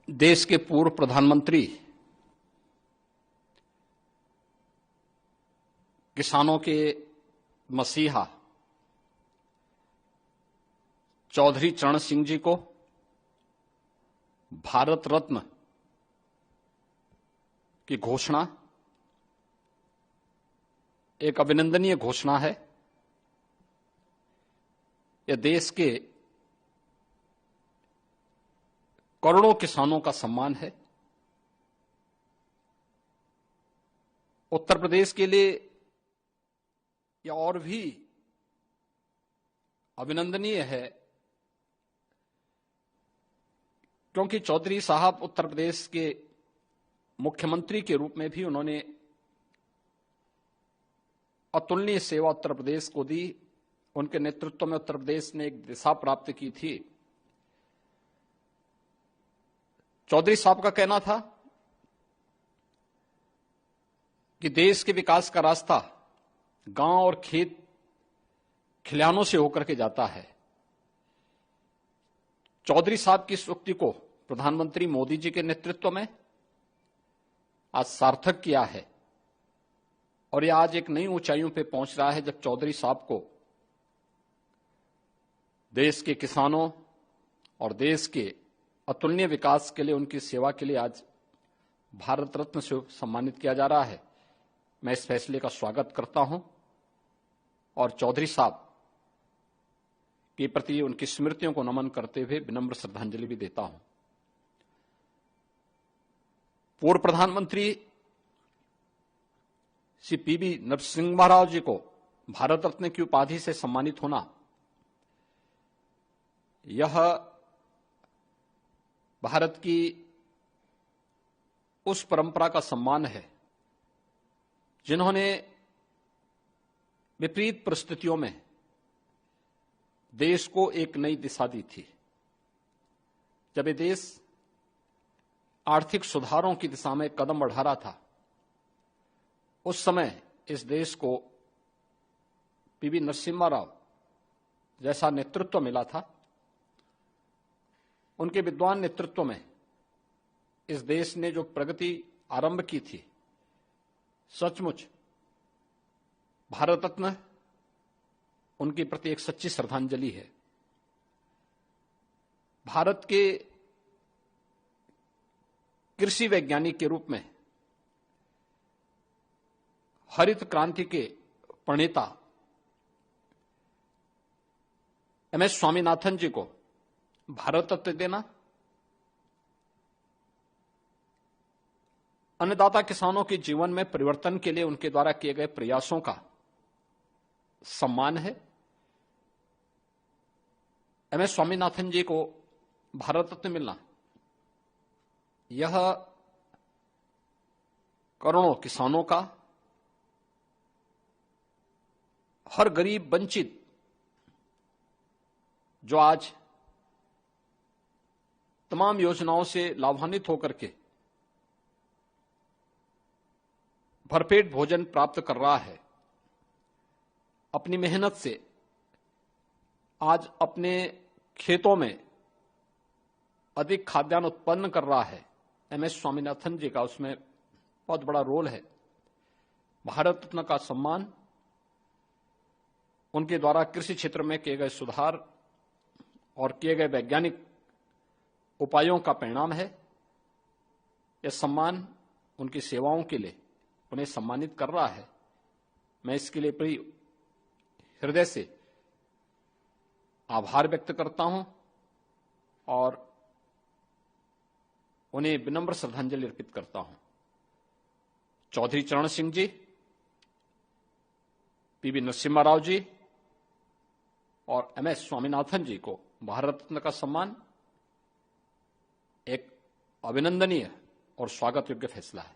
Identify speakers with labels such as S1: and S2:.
S1: देश के पूर्व प्रधानमंत्री, किसानों के मसीहा चौधरी चरण सिंह जी को भारत रत्न की घोषणा एक अभिनंदनीय घोषणा है। यह देश के करोड़ों किसानों का सम्मान है। उत्तर प्रदेश के लिए यह और भी अभिनंदनीय है, क्योंकि चौधरी साहब उत्तर प्रदेश के मुख्यमंत्री के रूप में भी उन्होंने अतुलनीय सेवा उत्तर प्रदेश को दी। उनके नेतृत्व में उत्तर प्रदेश ने एक दिशा प्राप्त की थी। चौधरी साहब का कहना था कि देश के विकास का रास्ता गांव और खेत खलिहानों से होकर के जाता है। चौधरी साहब की इस उक्ति को प्रधानमंत्री मोदी जी के नेतृत्व में आज सार्थक किया है और यह आज एक नई ऊंचाइयों पे पहुंच रहा है, जब चौधरी साहब को देश के किसानों और देश के अतुलनीय विकास के लिए, उनकी सेवा के लिए आज भारत रत्न से सम्मानित किया जा रहा है। मैं इस फैसले का स्वागत करता हूं और चौधरी साहब के प्रति उनकी स्मृतियों को नमन करते हुए विनम्र श्रद्धांजलि भी देता हूं। पूर्व प्रधानमंत्री श्री पीवी नरसिम्हा राव जी को भारत रत्न की उपाधि से सम्मानित होना, यह भारत की उस परंपरा का सम्मान है जिन्होंने विपरीत परिस्थितियों में देश को एक नई दिशा दी थी। जब ये देश आर्थिक सुधारों की दिशा में कदम बढ़ा रहा था, उस समय इस देश को पीवी नरसिम्हा राव जैसा नेतृत्व मिला था। उनके विद्वान नेतृत्व में इस देश ने जो प्रगति आरंभ की थी, सचमुच भारत रत्न उनके प्रति एक सच्ची श्रद्धांजलि है। भारत के कृषि वैज्ञानिक के रूप में हरित क्रांति के प्रणेता एमएस स्वामीनाथन जी को भारत रत्न देना अन्नदाता किसानों के जीवन में परिवर्तन के लिए उनके द्वारा किए गए प्रयासों का सम्मान है। एमएस स्वामीनाथन जी को भारत रत्न मिलना, यह करोड़ों किसानों का, हर गरीब वंचित जो आज तमाम योजनाओं से लाभान्वित होकर के भरपेट भोजन प्राप्त कर रहा है, अपनी मेहनत से आज अपने खेतों में अधिक खाद्यान्न उत्पन्न कर रहा है। एमएस स्वामीनाथन जी का उसमें बहुत बड़ा रोल है। भारत रत्न का सम्मान उनके द्वारा कृषि क्षेत्र में किए गए सुधार और किए गए वैज्ञानिक उपायों का परिणाम है। यह सम्मान उनकी सेवाओं के लिए उन्हें सम्मानित कर रहा है। मैं इसके लिए बड़ी हृदय से आभार व्यक्त करता हूं और उन्हें विनम्र श्रद्धांजलि अर्पित करता हूं। चौधरी चरण सिंह जी, पीवी नरसिम्हा राव जी और एमएस स्वामीनाथन जी को भारत रत्न का सम्मान एक अभिनंदनीय और स्वागत योग्य फैसला है।